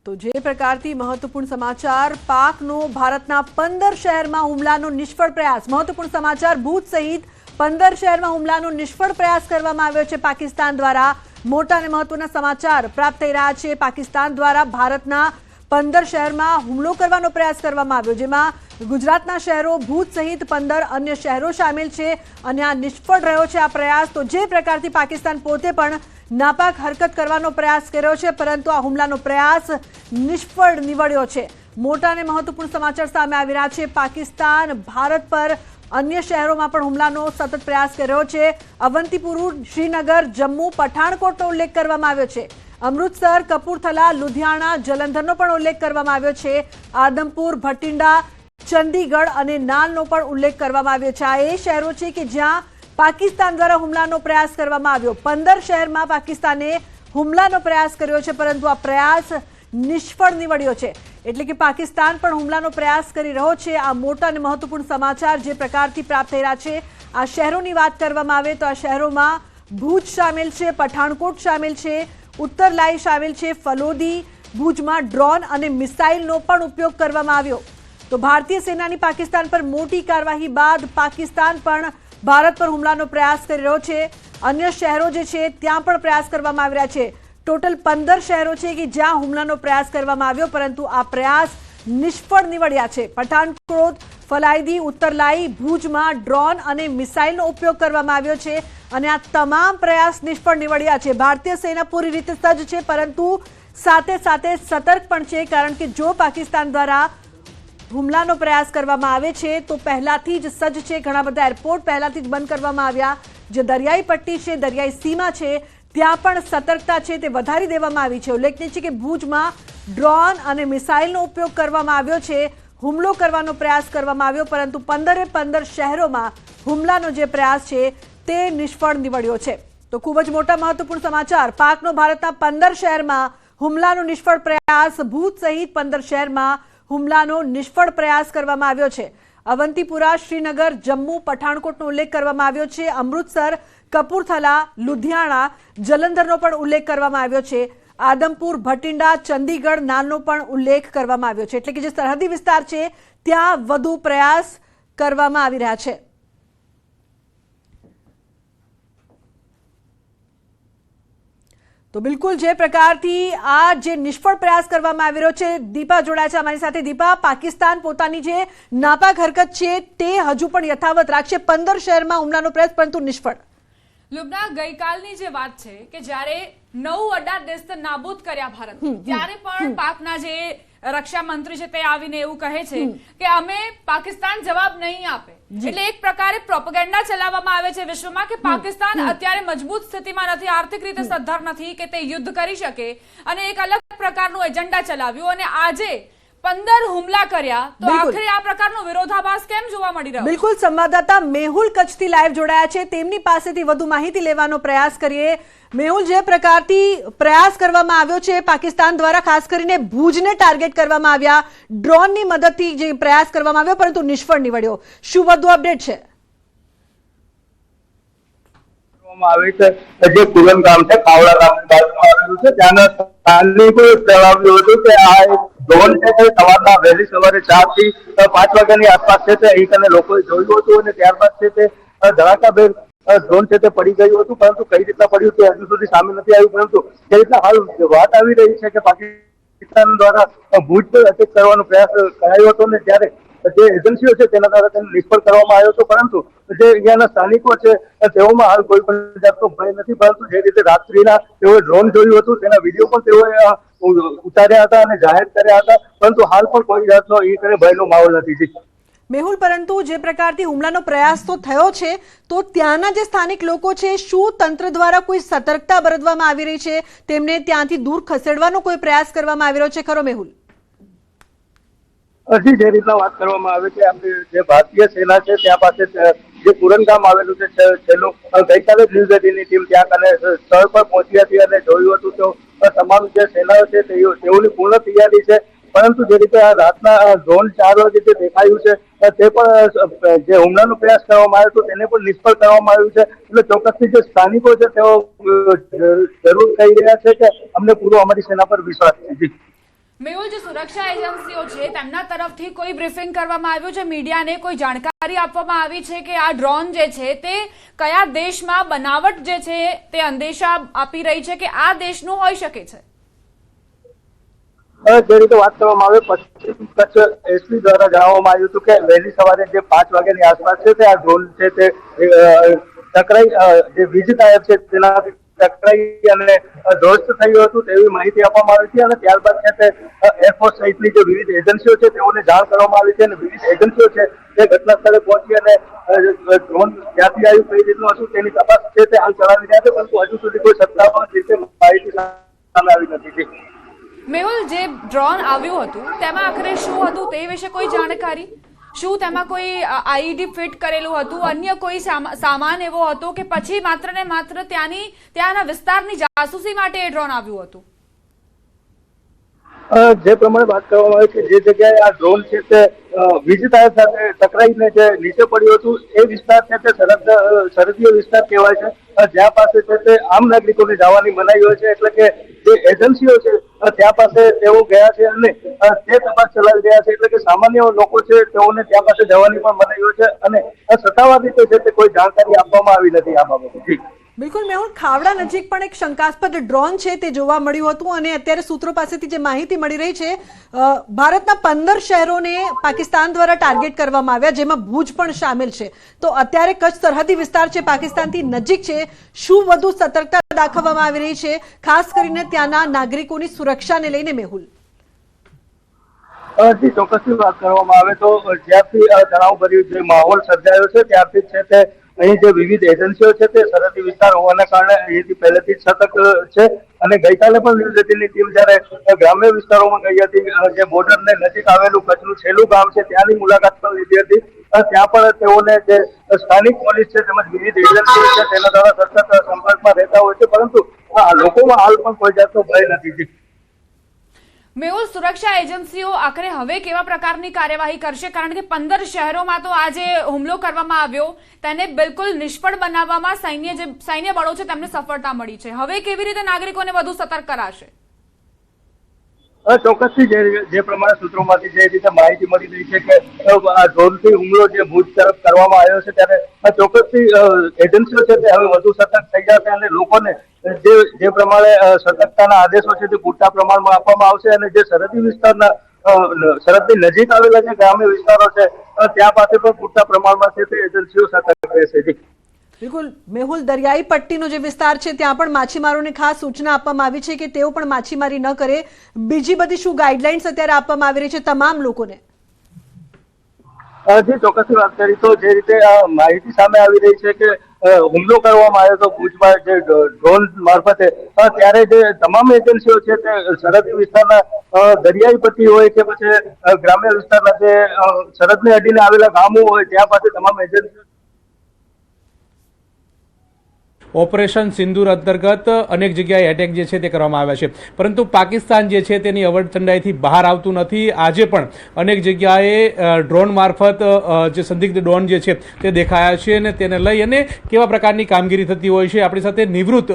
तो जे प्रकारथी महत्वपूर्ण समाचार पाकनो भारतना 15 शहरमां हुमलानो निष्फળ प्रयास। महत्वपूर्ण समाचार भूज सहित 15 शहरमां हुमलानो निष्फળ प्रयास करवामां આવ્યો છે पाकिस्तान द्वारा। मोटा અને મહત્વના સમાચાર પ્રાપ્ત થઈ રહ્યા છે। પાकिस्तान द्वारा भारतना 15 शहरमां હુમલો કરવાનો પ્રયાસ કરવામાં આવ્યો, જેમાં ગુજરાતના શહેરો ભૂજ સહિત 15 अन्य શહેરો શામેલ છે અને આ નિષ્ફળ રહ્યો છે આ પ્રયાસ। તો જે પ્રકારથી પાकिस्तान પોતે પણ नापाक हरकत करवानो प्रयास कर्यो छे, परंतु आ हुमलानो प्रयास निष्फળ निवड्यो छे। मोटा અને महत्वपूर्ण समाचार सामे આવી રહ્યા છે। पाकिस्तान भारत पर अन्य शहरों में पण हुमलानो सतत प्रयास कर्यो छे। अवंतीपुर, श्रीनगर, जम्मू, पठाणकोटनो उल्लेख करवामां આવ્યો છે। अमृतसर, कपूरथला, लुधियाणा, जलंधरनो पण उल्लेख करवामां આવ્યો છે। आदमपुर, भटिंडा, चंडीगढ़ અને નાલનો પણ ઉલ્લેખ કરવામાં આવ્યો છે। આ એ શહેરો છે કે જ્યાં पाकिस्तान द्वारा हुमलानो प्रयास करवामां આવ્યો। 15 शहरमां पाकिस्ताने हुमलानो प्रयास कर्यो छे, परंतु आ प्रयास निष्फળ निवड्यो छे। એટલે કે પાकिस्तान પણ હુમલાનો પ્રયાસ કરી રહ્યો છે। આ મોટા અને મહત્વપૂર્ણ સમાચાર જે પ્રકારથી પ્રાપ્ત થઈ રહ્યા છે। આ શહેરોની વાત કરવામાં આવે તો આ શહેરોમાં ભુજ શામેલ છે, પઠાણકોટ શામેલ છે, ઉત્તરલાઈ શામેલ છે, ફલોદી, ભુજમાં ડ્રોન અને મિસાઇલનો પણ ઉપયોગ કરવામાં આવ્યો। તો ભારતીય સેનાની પાकिस्तान પર મોટી કાર્યવાહી બાદ પાकिस्तान પણ भारत पर हुमलानो प्रयास कर रह्यो छे। अन्य शहरों जे छे त्यां पण प्रयास करवामां आवी रह्या छे। टोटल 15 शहरों छे कि ज्यां हुमलानो प्रयास करवामां आव्यो, परंतु आ प्रयास निष्फળ निवड्या छे। पठाणकोट, फलायदी, उत्तरलाई, भूजमां ड्रोन अने मिसाइलनो उपयोग करवामां आव्यो छे अने आ तमाम प्रयास निष्फળ निवड्या छे। भारतीय सेना पूरी रीते सज्ज छे, परंतु साथे साथे सतर्क पण छे, कारण के जो पाकिस्तान द्वारा હુમલાનો પ્રયાસ કરવામાં આવે છે તો પહેલાથી જ સજ્જ છે। ઘણા બધા એરપોર્ટ પહેલાથી જ બંધ કરવામાં આવ્યા। જે દરિયાઈ પટ્ટી છે, દરિયાઈ સીમા છે, ત્યાં પણ સતર્કતા છે તે વધારી દેવામાં આવી છે। ઉલ્લેખનીય છે કે ભુજમાં ડ્રોન અને મિસાઇલનો ઉપયોગ કરવામાં આવ્યો છે। હુમલો કરવાનો પ્રયાસ કરવામાં આવ્યો, પરંતુ 15 શહેરોમાં હુમલાનો જે પ્રયાસ છે તે નિષ્ફળ નિવડ્યો છે। તો ખૂબ જ મોટા મહત્વપૂર્ણ સમાચાર। પાકનો ભારતના 15 શહેરમાં હુમલાનો નિષ્ફળ પ્રયાસ। ભુજ સહિત 15 શહેરમાં હુમલાનો નિષ્ફળ પ્રયાસ કરવામાં આવ્યો છે। અવંતીપુરા, શ્રીનગર, જમ્મુ, પઠાણકોટનો ઉલ્લેખ કરવામાં આવ્યો છે। અમૃતસર, કપૂરથલા, લુધિયાણા, જલંધરનો પણ ઉલ્લેખ કરવામાં આવ્યો છે। આદમપુર, ભટિંડા, ચંદીગઢ, નાલનો પણ ઉલ્લેખ કરવામાં આવ્યો છે। એટલે કે જે સરહદી વિસ્તાર છે ત્યાં વધુ પ્રયાસ કરવામાં આવી રહ્યા છે। तो बिल्कुल जे प्रकारथी आ जे निष्फળ प्रयास करवामां आवी रह्यो छे। दीपा जोड़ाया छे अमारी साथे। दीपा, पाकिस्तान पोतानी जे नापाक हरकत छे ते हजू पण यथावत राखशे। 15 शहरमां हुमलानो प्रयास, परंतु निष्फળ। લુબના, ગઈકાલની જે વાત છે કે જ્યારે 9 અડ્ડા દેશ નાબૂદ કર્યા ભારત, ત્યારે પણ પાકના જે રક્ષા મંત્રી છે તે આવીને એવું કહે છે કે અમે પાकिस्तान જવાબ નહીં આપે। એટલે એક પ્રકારે પ્રોપેગેન્ડા ચલાવવામાં આવે છે વિશ્વમાં કે પાकिस्तान અત્યારે મજબૂત સ્થિતિમાં નથી, આર્થિક રીતે સદ્ધર નથી કે તે યુદ્ધ કરી શકે, અને એક અલગ પ્રકારનું એજન્ડા ચલાવ્યું અને આજે 15 હુમલા કર્યા। તો આખરે આ પ્રકારનો વિરોધાભાસ કેમ જોવા મળી રહ્યો? બિલકુલ, સંવાદદાતા મેહુલ કચ્છથી લાઈવ જોડાયા છે, તેમની પાસેથી વધુ માહિતી લેવાનો પ્રયાસ કરીએ। મેહુલ, જે પ્રકારથી પ્રયાસ કરવામાં આવ્યો છે પાकिस्तान દ્વારા, ખાસ કરીને ભુજને ટાર્ગેટ કરવામાં આવ્યા, ડ્રોનની મદદથી જે પ્રયાસ કરવામાં આવ્યો પરંતુ નિષ્ફળ નિવડ્યો, શું વધુ અપડેટ છે? આવે છે જે કુલન ગામ છે, કાવડા ગામની બાજુમાં આવેલું છે, ત્યાંના સ્થાનિકોએ જણાવ્યું હતું કે આ એક ડ્રોન છે તે સવારના વહેલી સવારે 4 થી 5 વાગ્યાની આસપાસ છે તે અહીં લોકોએ જોયું હતું અને ત્યારબાદ છે તે ધડાકાભેર ડ્રોન છે તે પડી ગયું હતું, પરંતુ કઈ રીતના પડ્યું તે હજુ સુધી સામે નથી આવ્યું। પરંતુ જે રીતના હાલ વાત આવી રહી છે કે પાकिस्तान દ્વારા ભુજ પર અટેક કરવાનો પ્રયાસ કરાયો હતો ને ત્યારે જે એજન્સીઓ છે તેના દ્વારા તેને નિષ્ફળ કરવામાં આવ્યો હતો, પરંતુ જે અહીંયાના સ્થાનિકો છે તેઓમાં હાલ કોઈ પણ જાતનો ભય નથી। પરંતુ જે રીતે રાત્રિના તેઓએ ડ્રોન જોયું હતું તેના વિડીયો પણ તેઓએ ઉતાર્યા હતા અને જાહેર કર્યા હતા, પરંતુ હાલ પણ કોઈ જાતનો એ ભયનો માહોલ નથી। મેહુલ, પરંતુ જે પ્રકારથી હુમલાનો પ્રયાસ તો થયો છે, તો ત્યાંના જે સ્થાનિક લોકો છે શું તંત્ર દ્વારા કોઈ સતર્કતા બરતવામાં આવી રહી છે? તેમને ત્યાંથી દૂર ખસેડવાનો કોઈ પ્રયાસ કરવામાં આવી રહ્યો છે ખરો મેહુલ? હજી જે રીતના વાત કરવામાં આવે છે, આપણી જે ભારતીય સેના છે ત્યાં પાસે જે કુલન ગામ આવેલું છે છેલ્લું ગઈકાલે જ ન્યૂઝ 18ની ટીમ ત્યાં કને સ્થળ પર પહોંચી હતી અને જોયું હતું તો તમામ જે સેનાઓ છે તેઓની પૂર્ણ તૈયારી છે। પરંતુ જે રીતે આ રાતના ડ્રોન 4 વાગે જે દેખાયું છે તે પણ જે હુમલાનો પ્રયાસ કરવામાં આવ્યો હતો તેને પણ નિષ્ફળ કરવામાં આવ્યું છે। એટલે ચોક્કસથી જે સ્થાનિકો છે તેઓ જરૂર કહી રહ્યા છે કે અમને પૂરો અમારી સેના પર વિશ્વાસ છે। મેહુલ, જે સુરક્ષા એજન્સીઓ છે તેમના તરફથી કોઈ બ્રીફિંગ કરવામાં આવ્યું છે, મીડિયાને કોઈ જાણકારી આપવામાં આવી છે કે આ ડ્રોન જે છે તે કયા દેશમાં બનાવટ જે છે તે અંદેશા આપી રહી છે કે આ દેશનું હોઈ શકે છે? જે રીતે વાત કરવામાં આવે પશ્ચિમ કચ્છ એસપી દ્વારા જણાવવામાં આવ્યું હતું કે વહેલી સવારે જે 5 વાગ્યાની આસપાસ છે તે આ ડ્રોન છે તે ટકરાઈ જે વીજ તાર છે તેનાથી ટકરાઈ અને ધ્વસ્ત થયું હતું તેવી માહિતી આપવામાં આવી હતી અને ત્યારબાદ છે તે એરફોર્સ સહિતની જે વિવિધ એજન્સીઓ છે તેઓને જાણ કરવામાં આવી છે અને વિવિધ એજન્સીઓ છે તે ઘટના સ્થળે પહોંચી અને ડ્રોન ક્યાંથી આવ્યું કઈ રીતનું હતું તેની તપાસ છે તે હાલ ચલાવી રહ્યા છે, પરંતુ હજુ સુધી કોઈ સત્તાવાર રીતે માહિતી સામે આવી નથી. મેહુલ, જે ડ્રોન આવ્યું હતું તેમાં આખરે શું હતું તે વિશે કોઈ જાણકારી? શું તેમાં કોઈ આઈઈડી ફિટ કરેલું હતું, અન્ય કોઈ સામાન એવો હતો કે પછી માત્ર ને માત્ર ત્યાંના વિસ્તારની જાસૂસી માટે એ ડ્રોન આવ્યું હતું? જે પ્રમાણે વાત કરવામાં આવે છે જે જગ્યાએ આ ડ્રોન છે તે વીજ તાર સાથે ટકરાઈને જે નીચે પડ્યું હતું એ વિસ્તાર છે તે સરહદીય વિસ્તાર કહેવાય છે, જ્યાં પાસે છે તે આમ નાગરિકોને જવાની મનાઈ હોય છે, એટલે કે જે એજન્સીઓ છે ત્યાં પાસે તેઓ ગયા છે અને તે તપાસ ચલાવી રહ્યા છે, એટલે કે સામાન્ય લોકો છે તેઓને ત્યાં પાસે જવાની પણ મનાઈ હોય છે અને સત્તાવાર રીતે છે તે કોઈ જાણકારી આપવામાં આવી નથી આ બાબતે. બિલકુલ મેહુલ, ખાવડા નજીક પણ એક શંકાસ્પદ ડ્રોન છે તે જોવા મળ્યું હતું અને અત્યારે સૂત્રો પાસેથી જે માહિતી મળી રહી છે ભારતના 15 શહેરોને પાકિસ્તાન દ્વારા ટાર્ગેટ કરવામાં આવ્યા, જેમાં ભુજ પણ સામેલ છે. તો અત્યારે કચ્છ સરહદી વિસ્તાર છે, પાકિસ્તાનથી નજીક છે, શું વધુ સતર્કતા દાખવવામાં આવી રહી છે ખાસ કરીને ત્યાંના નાગરિકોની સુરક્ષાને લઈને? મેહુલ, જી ચોક્કસથી વાત કરવામાં આવે તો જ્યારથી તણાવભર્યું જે માહોલ સર્જાયો છે ત્યારથી છે તે અહીં જે વિવિધ એજન્સીઓ છે તે સરહદી વિસ્તાર હોવાના કારણે અહીંથી પહેલેથી જ સતર્ક છે અને ગઈકાલે પણ ન્યૂઝ ટીમ જયારે ગ્રામ્ય વિસ્તારોમાં ગઈ હતી, જે બોર્ડરને નજીક આવેલું કચ્છનું છેલ્લું ગામ છે ત્યાંની મુલાકાત પણ લીધી હતી, ત્યાં પણ તેઓને જે સ્થાનિક પોલીસ છે તેમજ વિવિધ એજન્સીઓ છે તેના દ્વારા સતત સંપર્કમાં રહેતા હોય છે, પરંતુ લોકોમાં હાલ પણ કોઈ જાતનો ભય નથી. મેહુલ, સુરક્ષા એજન્સીઓ આખરે હવે કેવા પ્રકારની કાર્યવાહી કરશે? કારણ કે 15 શહેરોમાં તો આ જે હુમલો કરવામાં આવ્યો તેને બિલકુલ નિષ્ફળ બનાવવામાં સૈન્ય બળો છે તેમને સફળતા મળી છે. હવે કેવી રીતે નાગરિકોને વધુ સતર્ક કરાશે? ચોક્કસથી જે પ્રમાણે સૂત્રોમાંથી જે રીતે માહિતી મળી રહી છે કે આ ડ્રોનથી હુમલો જે ભુજ તરફ કરવામાં આવ્યો છે ત્યારે ચોક્કસથી એજન્સીઓ છે તે હવે વધુ સતર્ક થઈ જશે અને લોકોને જે પ્રમાણે સતર્કતાના આદેશો છે તે પૂરતા પ્રમાણમાં આપવામાં આવશે અને જે સરહદી વિસ્તારના સરહદની નજીક આવેલા જે ગ્રામ્ય વિસ્તારો છે ત્યાં પાસે પણ પૂરતા પ્રમાણમાં છે તે એજન્સીઓ સતર્ક રહેશે. બિલકુલ મેહુલ, દરિયાઈ પટ્ટીનો જે વિસ્તાર છે ત્યાં પણ માછીમારોને ખાસ સૂચના આપવામાં આવી છે કે તેઓ પણ માછીમારી ન કરે. બીજી બધી શું ગાઈડલાઇન્સ અત્યારે આપવામાં આવી રહી છે તમામ લોકોને? જે ચોક્કસથી વાત કરી તો જે રીતે માહિતી સામે આવી રહી છે કે હુમલો કરવામાં આવ્યો તો ભુજમાં જે ડ્રોન મારફતે, ત્યારે જે તમામ એજન્સીઓ છે તે સરહદી વિસ્તારના દરિયાઈ પટ્ટી હોય કે પછી ગ્રામ્ય વિસ્તારના જે સરહદને અડીને આવેલા ગામો હોય ત્યાં પાસે તમામ એજન્સીઓ ઓપરેશન સિંદૂર અંતર્ગત અનેક જગ્યાએ એટેક જે છે તે કરવામાં આવ્યા છે, પરંતુ પાકિસ્તાન જે છે તેની અવડચંડાઈથી બહાર આવતું નથી. આજે પણ અનેક જગ્યાએ ડ્રોન મારફત જે સંદિગ્ધ ડ્રોન જે છે તે દેખાયા છે અને તેને લઈ અને કેવા પ્રકારની કામગીરી થતી હોય છે. આપણી સાથે નિવૃત્ત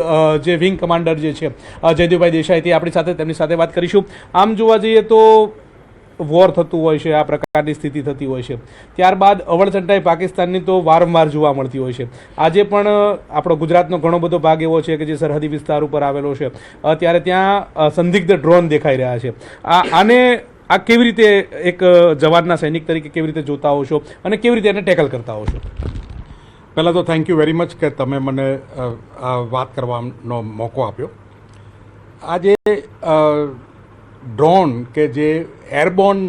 જે વિંગ કમાન્ડર જે છે જયદેવભાઈ દેસાઈ તે આપણી સાથે, તેમની સાથે વાત કરીશું. આમ જોવા જઈએ તો વોર થતું હોય છે, આ પ્રકારની સ્થિતિ થતી હોય છે, ત્યારબાદ અવળચંડાઈ પાકિસ્તાનની તો વારંવાર જોવા મળતી હોય છે. આજે પણ આપણો ગુજરાતનો ઘણો બધો ભાગ એવો છે કે જે સરહદી વિસ્તાર ઉપર આવેલો છે, ત્યારે ત્યાં સંદિગ્ધ ડ્રોન દેખાઈ રહ્યા છે. આ કેવી રીતે એક જવાનના સૈનિક તરીકે કેવી રીતે જોતા હો છો અને કેવી રીતે એને ટેકલ કરતા હો છો? પહેલાં તો થેન્ક યુ વેરી મચ કે તમે મને વાત કરવાનો મોકો આપ્યો. આજે ડ્રોન કે જે એરબોર્ન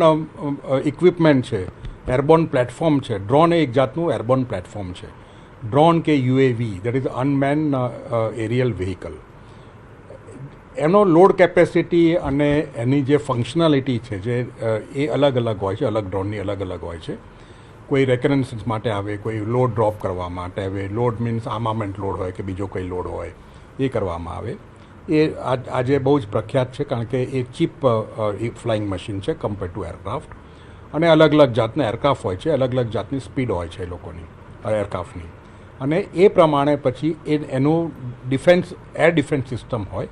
ઇક્વિપમેન્ટ છે, એરબોર્ન પ્લેટફોર્મ છે. ડ્રોન એ એક જાતનું એરબોર્ન પ્લેટફોર્મ છે. ડ્રોન કે UAV, that is unmanned aerial vehicle, એનો લોડ કેપેસિટી અને એની જે ફંક્શનાલિટી છે જે એ અલગ અલગ હોય છે, અલગ ડ્રોનની અલગ અલગ હોય છે. કોઈ રેકરન્સન્સ માટે આવે, કોઈ લોડ ડ્રોપ કરવા માટે આવે. લોડ મીન્સ આર્મામેન્ટ લોડ હોય કે બીજો કોઈ લોડ હોય એ કરવામાં આવે. એ આજે બહુ જ પ્રખ્યાત છે કારણ કે એ ચીપ ફ્લાઇંગ મશીન છે કમ્પેર ટુ એરક્રાફ્ટ, અને અલગ અલગ જાતના એરક્રાફ્ટ હોય છે, અલગ અલગ જાતની સ્પીડ હોય છે એ લોકોની એરક્રાફ્ટની, અને એ પ્રમાણે પછી એનું ડિફેન્સ એર ડિફેન્સ સિસ્ટમ હોય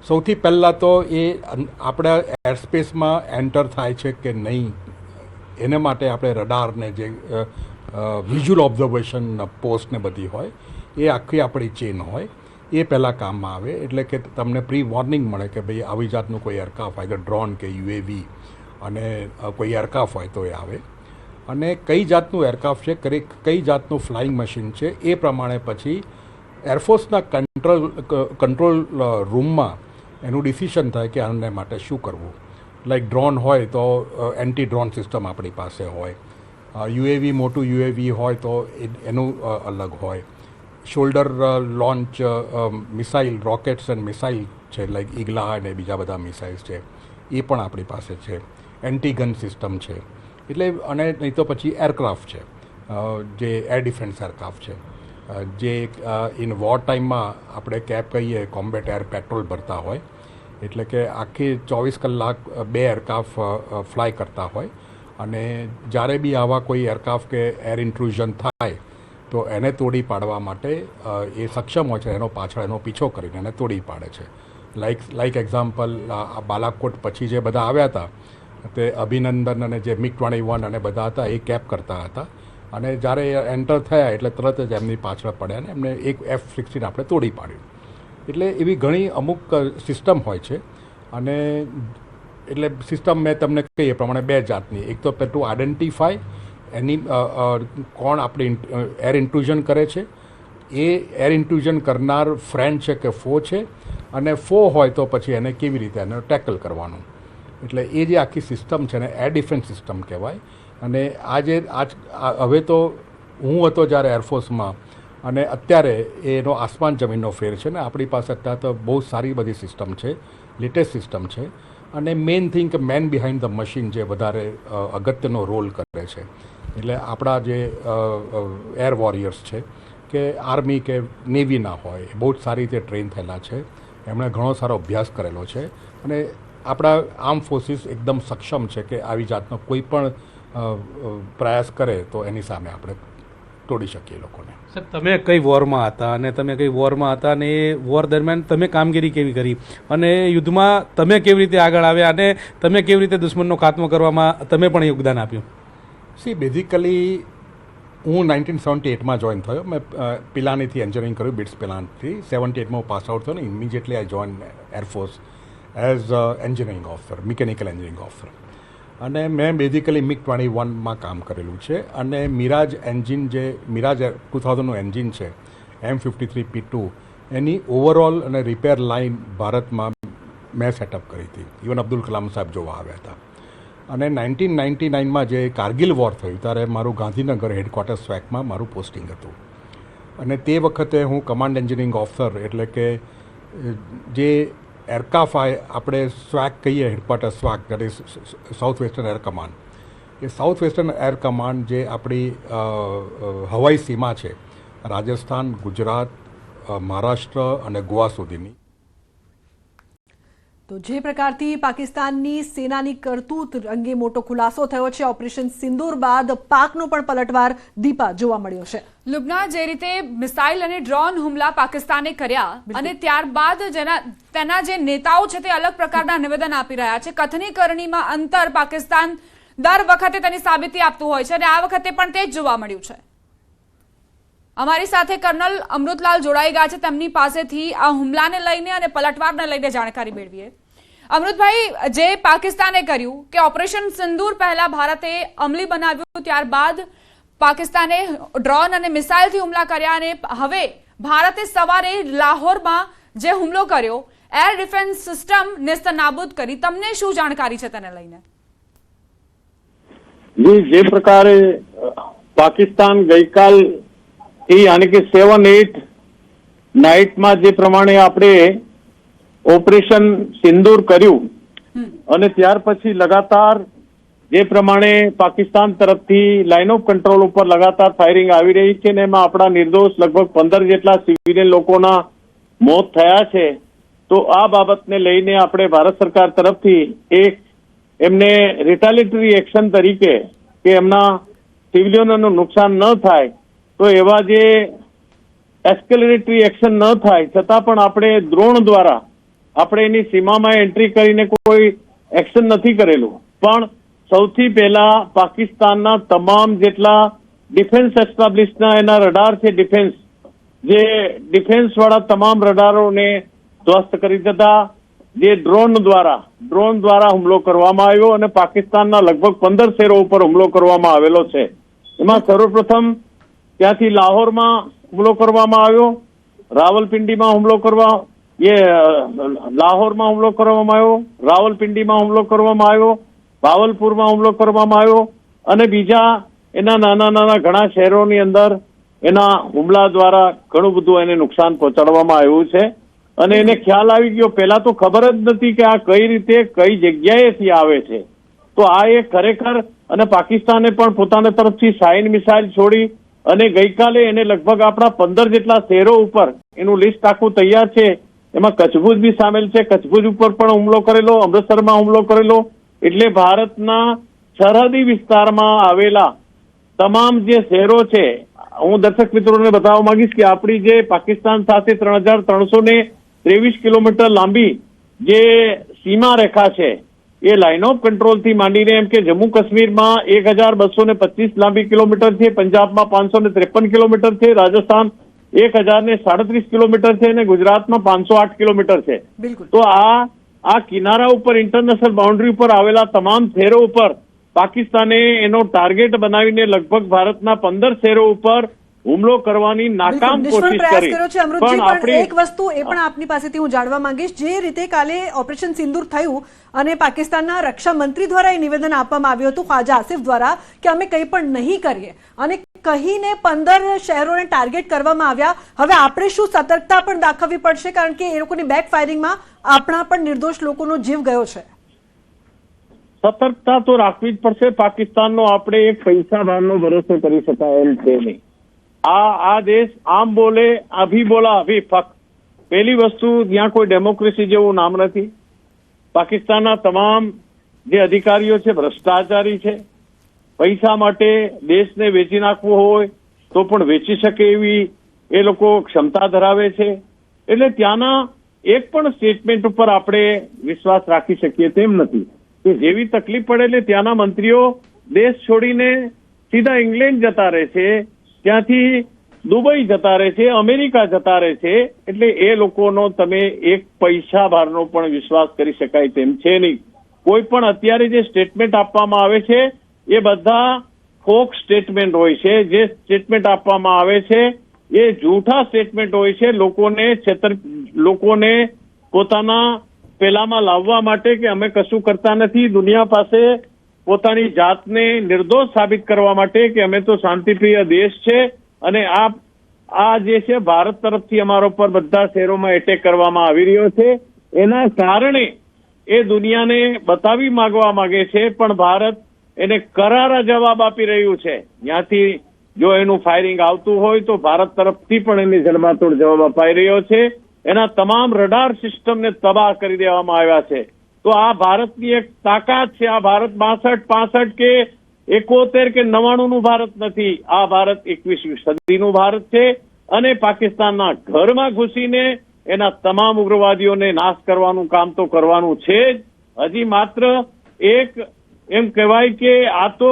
સૌથી પહેલાં તો એ આપણા એરસ્પેસમાં એન્ટર થાય છે કે નહીં એને માટે આપણે રડારને જે વિઝ્યુઅલ ઓબ્ઝર્વેશન પોસ્ટને બધી હોય એ આખી આપણી ચેન હોય એ પહેલાં કામમાં આવે, એટલે કે તમને પ્રી વોર્નિંગ મળે કે ભાઈ આવી જાતનું કોઈ એરક્રાફ્ટ હોય, ડ્રોન કે યુએવી અને કોઈ એરક્રાફ્ટ હોય તો એ આવે, અને કઈ જાતનું એરક્રાફ્ટ છે, કઈ જાતનું ફ્લાઇંગ મશીન છે, એ પ્રમાણે પછી એરફોર્સના કંટ્રોલ રૂમમાં એનું ડિસિશન થાય કે આને માટે શું કરવું. લાઈક ડ્રોન હોય તો એન્ટી ડ્રોન સિસ્ટમ આપણી પાસે હોય, યુએવી મોટું યુએવી હોય તો એનું અલગ હોય, shoulder launch missile rockets and missile છે લાઈક ઈગલા અને બીજા બધા મિસાઇલ્સ છે એ પણ આપણી પાસે છે, એન્ટી ગન સિસ્ટમ છે, એટલે અને નહીં તો પછી એરક્રાફ્ટ છે જે એર ડિફેન્સ એરક્રાફ્ટ છે જે ઇન વોર ટાઈમમાં આપણે કેપ કહીએ કોમ્બેટ એર પેટ્રોલ ભરતા હોય, એટલે કે આખી 24 કલાક 2 એરક્રાફ્ટ ફ્લાય કરતા હોય, અને જ્યારે બી આવા કોઈ એરક્રાફ્ટ કે એર ઇન્ટ્રુઝન થાય તો એને તોડી પાડવા માટે એ સક્ષમ હોય છે, એનો પાછળ એનો પીછો કરીને એને તોડી પાડે છે. લાઈક એક્ઝામ્પલ બાલાકોટ પછી જે બધા આવ્યા હતા તે અભિનંદન અને જે MiG-21 અને બધા હતા એ કેપ કરતા હતા, અને જ્યારે એન્ટર થયા એટલે તરત જ એમની પાછળ પડ્યા અને એમને એક F-16 આપણે તોડી પાડ્યું. એટલે એવી ઘણી અમુક સિસ્ટમ હોય છે, અને એટલે સિસ્ટમ મેં તમને કહી એ પ્રમાણે 2 જાતની, એક તો ટુ આઈડેન્ટિફાય એની કોણ આપણે એર ઇન્ટ્રુઝન કરે છે, એ એર ઇન્ટ્રુઝન કરનાર ફ્રેન્ડ છે કે ફો છે, અને ફો હોય તો પછી એને કેવી રીતે એને ટેકલ કરવાનું. એટલે એ જે આખી સિસ્ટમ છે ને એર ડિફેન્સ સિસ્ટમ કહેવાય. અને હવે તો હું હતો જ્યારે એરફોર્સમાં, અને અત્યારે એનો આસમાન જમીનનો ફેર છે ને આપણી પાસે અત્યારે તો બહુ સારી બધી સિસ્ટમ છે, લેટેસ્ટ સિસ્ટમ છે, અને મેઇન થિંગ કે મેન બિહાઇન્ડ ધ મશીન જે વધારે અગત્યનો રોલ કરે છે. એટલે આપણા જે એર વોરિયર્સ છે કે આર્મી કે નેવીના હોય બહુ જ સારી રીતે ટ્રેન થયેલા છે, એમણે ઘણો સારો અભ્યાસ કરેલો છે, અને આપણા આર્મ ફોર્સિસ એકદમ સક્ષમ છે કે આવી જાતનો કોઈ પણ પ્રયાસ કરે તો એની સામે આપણે તોડી શકીએ લોકોને. સાહેબ, તમે કઈ વોરમાં હતા અને તમે કઈ વોરમાં હતા અને એ વોર દરમિયાન તમે કામગીરી કેવી કરી, અને યુદ્ધમાં તમે કેવી રીતે આગળ આવ્યા, અને તમે કેવી રીતે દુશ્મનનો ખાત્મો કરવામાં તમે પણ યોગદાન આપ્યું? બેઝિકલી હું 1978માં જોઈન થયો. મેં પિલાનીથી એન્જિનિયરિંગ કર્યું, બિટ્સ પિલાનીથી. 78માં હું પાસ આઉટ થયો ને ઇમિડિયેટલી આઈ join air force as engineering officer, mechanical engineering officer. અને મેં બેઝિકલી MiG-21માં કામ કરેલું છે, અને મિરાજ એન્જિન જે મિરાજ 2000નું એન્જિન છે M53P2 એની ઓવરઓલ અને રિપેર લાઇન ભારતમાં મેં સેટઅપ કરી હતી. ઇવન અબ્દુલ કલામ સાહેબ જોવા આવ્યા હતા. અને 1999માં જે કારગિલ વોર થયું ત્યારે મારું ગાંધીનગર હેડક્વાર્ટર સ્વેકમાં મારું પોસ્ટિંગ હતું, અને તે વખતે હું કમાન્ડ એન્જિનિયરિંગ ઓફિસર, એટલે કે જે એરક્રાફ્ટ આપણે સ્વેક કહીએ, હેડક્વાર્ટર સ્વેક, that is south western air command. એ સાઉથ વેસ્ટર્ન એર કમાન્ડ જે આપણી હવાઈ સીમા છે રાજસ્થાન, ગુજરાત, મહારાષ્ટ્ર અને ગોવા સુધીની. તો જે પ્રકારથી પાકિસ્તાનની સેનાની કરતૂત અંગે મોટો ખુલાસો થયો છે ઓપરેશન સિંદૂર બાદ પાકનો પણ પલટવાર દીપા જોવા મળ્યો છે. લુબના, જે રીતે મિસાઇલ અને ડ્રોન હુમલા પાકિસ્તાને કર્યા અને ત્યારબાદ તેના જે નેતાઓ છે તે અલગ પ્રકારના નિવેદન આપી રહ્યા છે. કથની કરણીમાં અંતર પાકિસ્તાન દર વખતે તેની સાબિતી આપતું હોય છે, અને આ વખતે પણ તે જ જોવા મળ્યું છે. અમારી સાથે કર્નલ અમૃતલાલ જોડાઈ ગયા છે, તેમની પાસેથી આ હુમલાને લઈને અને પલટવારને લઈને જાણકારી મેળવીએ. અમૃતભાઈ, જે પાકિસ્તાને કર્યું કે ઓપરેશન સિંદૂર પહેલા ભારતે અમલી બનાવ્યું, ત્યારબાદ પાકિસ્તાને ડ્રોન અને મિસાઇલથી હુમલા કર્યા, અને હવે ભારતે સવારે લાહોરમાં જે હુમલો કર્યો, એર ડિફેન્સ સિસ્ટમ નેસ્તનાબૂદ કરી, તમને શું જાણકારી છે તેને લઈને? જે પ્રકારે પાકિસ્તાન ગઈકાલ यानी कि 7-8 નાઇટમાં જે પ્રમાણે આપણે ઓપરેશન સિંદૂર કર્યું, અને ત્યાર પછી લગાતાર જે પ્રમાણે પાકિસ્તાન તરફથી લાઇન ઓફ કંટ્રોલ ઉપર લગાતાર ફાયરિંગ આવી રહી છે, ને એમાં આપણા નિર્દોષ લગભગ 15 જેટલા સિવિલિયન લોકોના મોત થયા છે. તો આ બાબતને લઈને આપણે ભારત સરકાર તરફથી એક એમને રિટાલિટરી એક્શન તરીકે કે એમના સિવિલિયનોનું નુકસાન ન થાય તો એવા જે એસ્કેલેટરી એક્શન ન થાય છતાં પણ આપણે દ્રોણ દ્વારા આપણે એની સીમામાં એન્ટ્રી કરીને કોઈ એક્શન નથી કરેલું, પણ સૌથી પહેલા પાકિસ્તાનના તમામ જેટલા ડિફેન્સ એસ્ટાબ્લિશના એના રડાર છે, જે ડિફેન્સ વાળા તમામ રડારોને ધ્વસ્ત કરી દીધા. જે ડ્રોન દ્વારા હુમલો કરવામાં આવ્યો અને પાકિસ્તાનના લગભગ 15 શહેરો ઉપર હુમલો કરવામાં આવેલો છે. એમાં સર્વપ્રથમ ત્યાંથી લાહોરમાં હુમલો કરવામાં આવ્યો, રાવલપિંડીમાં હુમલો લાહોરમાં હુમલો કરવામાં આવ્યો, રાવલપિંડીમાં હુમલો કરવામાં આવ્યો, ભાવલપુરમાં હુમલો કરવામાં આવ્યો અને બીજા એના નાના ઘણા શહેરોની અંદર એના હુમલા દ્વારા ઘણું બધું એને નુકસાન પહોંચાડવામાં આવ્યું છે. અને એને ખ્યાલ આવી ગયો, પહેલા તો ખબર જ નથી કે આ કઈ રીતે કઈ જગ્યાએથી આવે છે. તો આ એ ખરેખર, અને પાકિસ્તાને પણ પોતાના તરફથી શાહીન મિસાઇલ છોડી અને ગઈકાલે એને લગભગ આપણા 15 જેટલા શહેરો ઉપર એનું લિસ્ટ આખું તૈયાર છે. એમાં કચ્છભુજ બી સામેલ છે. કચ્છભુજ ઉપર પણ હુમલો કરેલો, અમૃતસરમાં હુમલો કરેલો. એટલે ભારતના સરહદી વિસ્તારમાં આવેલા તમામ જે શહેરો છે, હું દર્શક મિત્રોને બતાવવા માંગીશ કે આપણી જે પાકિસ્તાન સાથે 3323 કિલોમીટર લાંબી જે સીમા રેખા છે, એ લાઇન ઓફ કંટ્રોલ થી માંડીને એમ કે જમ્મુ કાશ્મીરમાં 1225 લાંબી કિલોમીટર છે, પંજાબમાં 553 કિલોમીટર છે, રાજસ્થાન 1037 કિલોમીટર છે અને ગુજરાતમાં 508 કિલોમીટર છે. તો આ કિનારા ઉપર ઇન્ટરનેશનલ બાઉન્ડ્રી ઉપર આવેલા તમામ શહેરો ઉપર પાકિસ્તાને એનો ટાર્ગેટ બનાવીને લગભગ ભારતના 15 શહેરો ઉપર હુમલો કરવાની નાકામ કોશિશ કરી. પણ આપણે એક વસ્તુ એ પણ આપની પાસેથી હું જાણવા માંગીશ, જે રીતે કાલે ઓપરેશન સિંદૂર થયું અને પાકિસ્તાનના રક્ષા મંત્રી દ્વારા એ નિવેદન આપવામાં આવ્યું હતું ખ્વાજા આસિફ દ્વારા કે અમે કંઈ પણ નહીં કરીએ અને કહીને 15 શહેરોને ટાર્ગેટ કરવામાં આવ્યા. હવે આપણે શું સતર્કતા પણ દાખવવી પડશે, કારણ કે એ લોકોની બેક ફાયરિંગમાં આપણા પણ નિર્દોષ લોકોનો જીવ ગયો છે. સતર્કતા તો રાખવી જ પડશે. પાકિસ્તાનનો આપણે એક પૈસા ભારનો ભરોસો કરી શકાય એમ છે નહીં. આ દેશ આમ બોલે અભી બોલા અભી ફક. પહેલી વસ્તુ, ત્યાં કોઈ ડેમોક્રેસી જેવું નામ નથી. પાકિસ્તાનના તમામ જે અધિકારીઓ છે ભ્રષ્ટાચારી છે. પૈસા માટે દેશને વેચી નાખવો હોય તો પણ વેચી શકે એવી એ લોકો ક્ષમતા ધરાવે છે. એટલે ત્યાંના એક પણ સ્ટેટમેન્ટ ઉપર આપણે વિશ્વાસ રાખી શકીએ તેમ નથી. કે જેવી તકલીફ પડે એટલે ત્યાંના મંત્રીઓ દેશ છોડીને સીધા ઇંગ્લેન્ડ જતા રહે છે, ત્યાંથી દુબઈ જતા રહે છે, અમેરિકા જતા રહે છે. એટલે એ લોકોનો તમે એક પૈસા ભારનો પણ વિશ્વાસ કરી શકાય તેમ છે નહીં. કોઈ પણ અત્યારે જે સ્ટેટમેન્ટ આપવામાં આવે છે એ બધા ફોક સ્ટેટમેન્ટ હોય છે. જે સ્ટેટમેન્ટ આપવામાં આવે છે એ જૂઠા સ્ટેટમેન્ટ હોય છે, લોકોને પોતાના પેલામાં લાવવા માટે કે અમે કશું કરતા નથી, દુનિયા પાસે પોતાની જાતને નિર્દોષ સાબિત કરવા માટે કે અમે તો શાંતિપ્રિય દેશ છે અને આ જે છે ભારત તરફથી અમારા ઉપર બધા શહેરોમાં એટેક કરવામાં આવી રહ્યો છે. એના કારણે એ દુનિયાને બતાવી માંગવા માંગે છે, પણ ભારત એને કરારા જવાબ આપી રહ્યું છે. ત્યાંથી જો એનું ફાયરિંગ આવતું હોય તો ભારત તરફથી પણ એની જડબાતોડ જવાબ અપાઈ રહ્યો છે. એના તમામ રડાર સિસ્ટમને તબાહ કરી દેવામાં આવ્યા છે. તો આ ભારતની એક તાકાત છે. આ ભારત 62, 65 કે 71 કે 99 નું ભારત નથી. આ ભારત 21મી સદીનું ભારત છે અને પાકિસ્તાનના ઘરમાં ઘૂસીને એના તમામ ઉગ્રવાદીઓને નાશ કરવાનું કામ તો કરવાનું છે જ. હજી માત્ર એક એમ કહેવાય કે આ તો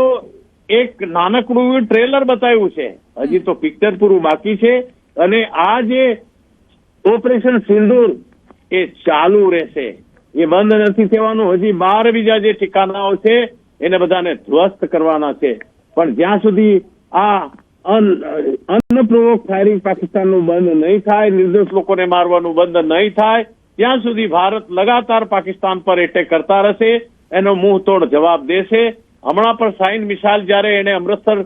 એક નાનકડું ટ્રેલર બતાવ્યું છે, હજી તો પિક્ચર પૂરું બાકી છે. અને આ જે ઓપરેશન સિંદૂર એ ચાલુ રહેશે, એ બંધ નથી થવાનું. હજી 12 બીજા જે ઠિકાનાઓ છે એને બધાને ધ્વસ્ત કરવાના છે. પણ જ્યાં સુધી આ અનપ્રોવોક ફાયરિંગ પાકિસ્તાનનું બંધ નહીં થાય, નિર્દોષ લોકોને મારવાનું બંધ નહીં થાય, ત્યાં સુધી ભારત લગાતાર પાકિસ્તાન પર એટેક કરતા રહેશે, એનો મુંહતોડ જવાબ દેશે. હમણાં પણ શાહીન મિસાઇલ જયારે એને અમૃતસર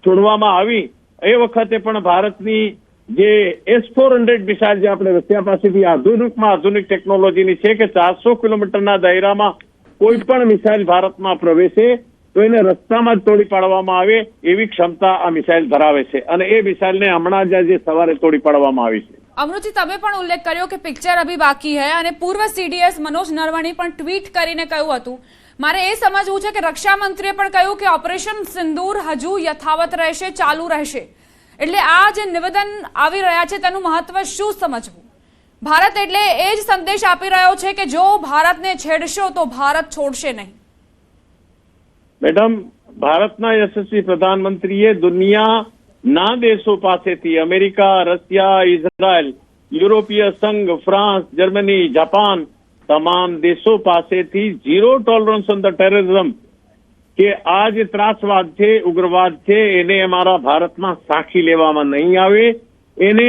છોડવામાં આવી એ વખતે પણ ભારતની જે S-400 મિસાઇલ જે આપણે રશિયા પાસેથી આધુનિક ટેકનોલોજીની છે કે 400 કિલોમીટરના દાયરામાં કોઈ પણ મિસાઇલ ભારતમાં પ્રવેશે તો એને રસ્તામાં જ તોડી પાડવામાં આવે એવી ક્ષમતા આ મિસાઇલ ધરાવે છે. અને એ મિસાઇલને હમણાં જ આજે સવારે તોડી પાડવામાં આવી છે. અમૃતજી, તમે પણ ઉલ્લેખ કર્યો કે પિક્ચર અભી બાકી હૈ અને પૂર્વ CDS મનોજ નરવણે પણ ટ્વીટ કરીને કહ્યું હતું. મારે એ સમજવું છે કે રક્ષા મંત્રીએ પણ કહ્યું કે ઓપરેશન સિંદૂર હજુ યથાવત રહેશે, ચાલુ રહેશે. એટલે આ જે નિવેદન આવી રહ્યા છે તેનું મહત્વ શું સમજવું? ભારત એટલે એ જ સંદેશ આપી રહ્યો છે કે જો ભારતને છેડશો તો ભારત છોડશે નહીં. મેડમ, ભારતના યશસ્વી પ્રધાનમંત્રીએ દુનિયાના દેશો પાસેથી અમેરિકા, રશિયા, ઇઝરાયલ, યુરોપીય સંઘ, ફ્રાન્સ, જર્મની, જાપાન તમામ દેશો પાસેથી zero tolerance on the terrorism કે આ જે ત્રાસવાદ છે, ઉગ્રવાદ છે, એને અમારા ભારતમાં સાખી લેવામાં નહીં આવે, એને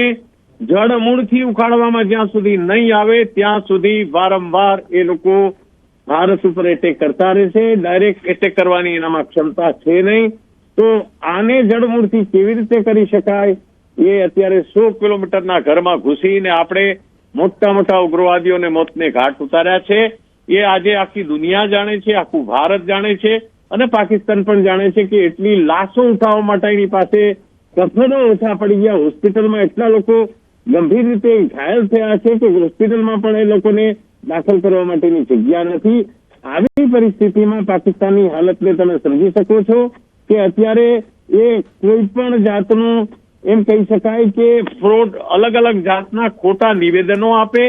જડ મૂળથી ઉખાડવામાં જ્યાં સુધી નહીં આવે ત્યાં સુધી વારંવાર એ લોકો ભારત ઉપર એટેક કરતા રહેશે. ડાયરેક્ટ એટેક કરવાની એનામાં ક્ષમતા છે નહીં. તો આને જડમૂળથી કેવી રીતે કરી શકાય એ અત્યારે 100 કિલોમીટરના ઘરમાં ઘૂસીને આપણે મોટા મોટા ઉગ્રવાદીઓને મોતને ઘાટ ઉતાર્યા છે. એ આજે આખી દુનિયા જાણે છે, આખું ભારત જાણે છે અને પાકિસ્તાન પણ જાણે છે કે એટલી લાશો ઉઠાવવા માટે એની પાસે કફનો ઓછા પડી ગયા. હોસ્પિટલમાં એટલા લોકો ગંભીર રીતે ઘાયલ થયા છે કે હોસ્પિટલમાં પણ એ લોકોને દાખલ કરવા માટેની જગ્યા નથી. આવી પરિસ્થિતિમાં પાકિસ્તાનની હાલતને તમે સમજી શકો છો કે અત્યારે એ કોઈ પણ જાતનું એમ કહી શકાય કે ફ્રોડ, અલગ અલગ જાતના ખોટા નિવેદનો આપે,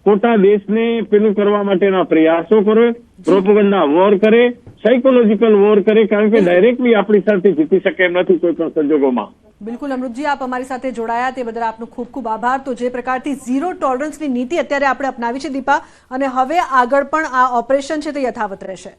ખોટા દેશને પેલું કરવા માટેના પ્રયાસો કરે, પ્રોપેગેન્ડા વોર કરે, સાયકોલોજીકલ વોર કરે, કારણ કે ડાયરેક્ટલી આપણી સાથે જીતી શકે એમ નથી કોઈ પણ સંજોગોમાં. બિલકુલ અમૃતજી, આપ અમારી સાથે જોડાયા તે બદલ આપનો ખૂબ ખૂબ આભાર. તો જે પ્રકારથી ઝીરો ટોલરન્સની નીતિ અત્યારે આપણે અપનાવી છે દીપા, અને હવે આગળ પણ આ ઓપરેશન છે તે યથાવત રહેશે.